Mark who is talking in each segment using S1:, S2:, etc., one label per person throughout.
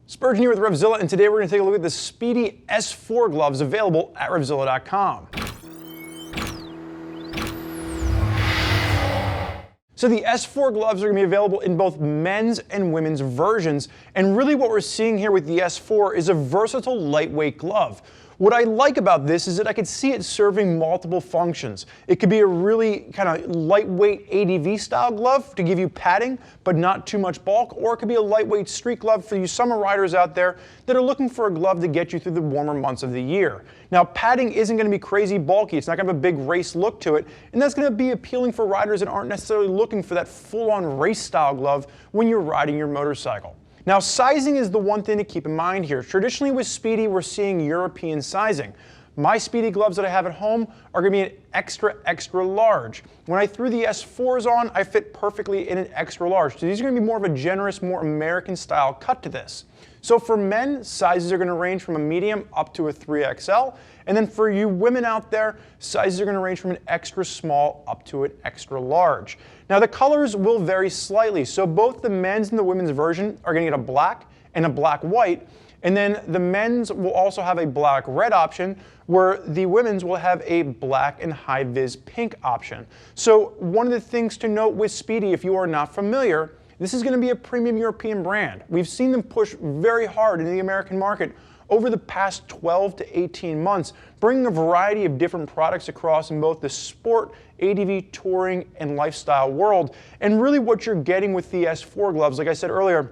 S1: Spurgeon here with RevZilla, and today we're going to take a look at the Spidi S-4 Gloves available at RevZilla.com. So the S-4 gloves are going to be available in both men's and women's versions, and really what we're seeing here with the S-4 is a versatile lightweight glove. What I like about this is that I could see it serving multiple functions. It could be a really kind of lightweight ADV style glove to give you padding but not too much bulk, or it could be a lightweight street glove for you summer riders out there that are looking for a glove to get you through the warmer months of the year. Now, padding isn't going to be crazy bulky. It's not going to have a big race look to it, and that's going to be appealing for riders that aren't necessarily looking for that full-on race style glove when you're riding your motorcycle. Now, sizing is the one thing to keep in mind here. Traditionally with Spidi, we're seeing European sizing. My Spidi gloves that I have at home are going to be an extra large. When I threw the S4s on, I fit perfectly in an extra large. So these are going to be more of a generous, more American style cut to this. So for men, sizes are going to range from a medium up to a 3XL. And then for you women out there, sizes are going to range from an extra small up to an extra large. Now the colors will vary slightly. So both the men's and the women's version are going to get a black and a black white. And then the men's will also have a black red option, where the women's will have a black and high vis pink option. So one of the things to note with Spidi, if you are not familiar, this is going to be a premium European brand. We've seen them push very hard into the American market over the past 12 to 18 months, bringing a variety of different products across in both the sport, ADV, touring, and lifestyle world. And really what you're getting with the S4 gloves, like I said earlier,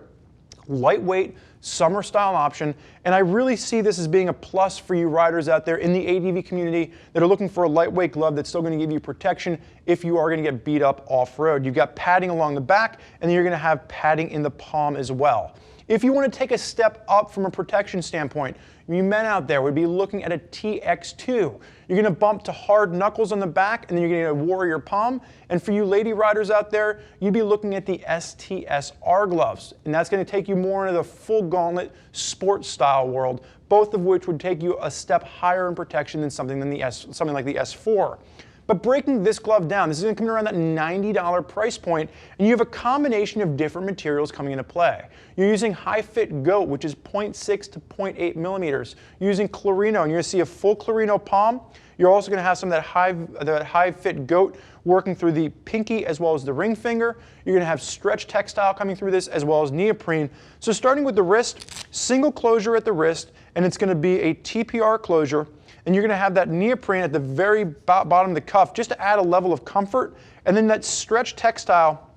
S1: lightweight, summer style option, and I really see this as being a plus for you riders out there in the ADV community that are looking for a lightweight glove that's still going to give you protection if you are going to get beat up off-road. You've got padding along the back, and then you're going to have padding in the palm as well. If you want to take a step up from a protection standpoint, you men out there would be looking at a TX2. You're going to bump to hard knuckles on the back, and then you're going to get a warrior palm. And for you lady riders out there, you'd be looking at the STS-R gloves. And that's going to take you more into the full gauntlet sports style world, both of which would take you a step higher in protection than something like the S4. But breaking this glove down, this is going to come around that $90 price point, and you have a combination of different materials coming into play. You're using high-fit goat, which is 0.6 to 0.8 millimeters. You're using Clarino, and you're going to see a full Clarino palm. You're also going to have some of that high-fit goat working through the pinky as well as the ring finger. You're going to have stretch textile coming through this as well as neoprene. So starting with the wrist, single closure at the wrist, and it's going to be a TPR closure. And you're going to have that neoprene at the very bottom of the cuff just to add a level of comfort. And then that stretch textile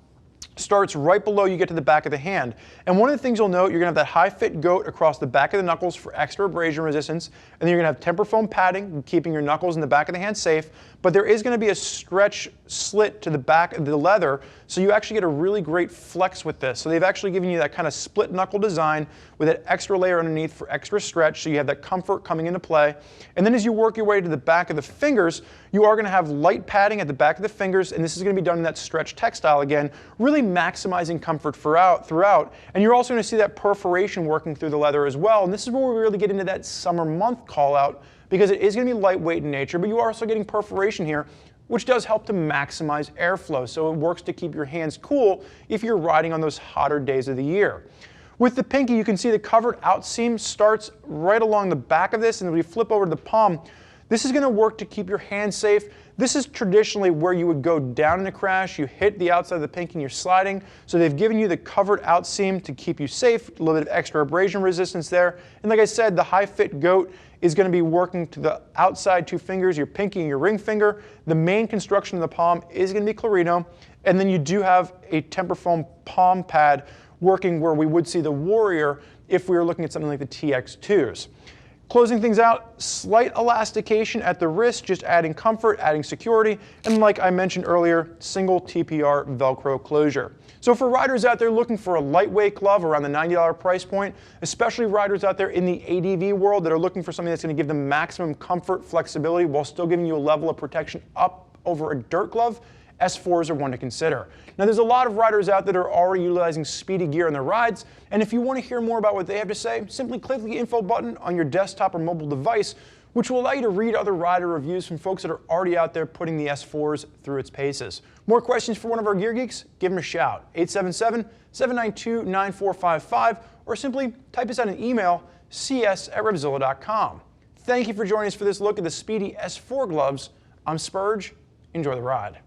S1: starts right below you get to the back of the hand. And one of the things you'll note, you're going to have that high-fit goat across the back of the knuckles for extra abrasion resistance. And then you're going to have temper foam padding, keeping your knuckles in the back of the hand safe. But there is going to be a stretch slit to the back of the leather, so you actually get a really great flex with this. So they've actually given you that kind of split knuckle design with that extra layer underneath for extra stretch, so you have that comfort coming into play. And then as you work your way to the back of the fingers, you are going to have light padding at the back of the fingers, and this is going to be done in that stretch textile again, really maximizing comfort throughout. And you're also going to see that perforation working through the leather as well. And this is where we really get into that summer month call out, because it is going to be lightweight in nature, but you are also getting perforation here, which does help to maximize airflow. So it works to keep your hands cool if you're riding on those hotter days of the year. With the pinky, you can see the covered out seam starts right along the back of this, and when we flip over to the palm, this is going to work to keep your hands safe. This is traditionally where you would go down in a crash. You hit the outside of the pinky and you're sliding. So they've given you the covered out seam to keep you safe, a little bit of extra abrasion resistance there. And like I said, the high-fit goat is going to be working to the outside two fingers, your pinky and your ring finger. The main construction of the palm is going to be Clarino. And then you do have a temper foam palm pad working where we would see the warrior if we were looking at something like the TX2s. Closing things out, slight elastication at the wrist, just adding comfort, adding security, and like I mentioned earlier, single TPR Velcro closure. So for riders out there looking for a lightweight glove around the $90 price point, especially riders out there in the ADV world that are looking for something that's going to give them maximum comfort, flexibility, while still giving you a level of protection up over a dirt glove, S4s are one to consider. Now there's a lot of riders out that are already utilizing Spidi gear in their rides, and if you want to hear more about what they have to say, simply click the info button on your desktop or mobile device, which will allow you to read other rider reviews from folks that are already out there putting the S4s through its paces. More questions for one of our gear geeks? Give them a shout, 877-792-9455, or simply type us out an email, cs@RevZilla.com. Thank you for joining us for this look at the Spidi S-4 Gloves. I'm Spurge. Enjoy the ride.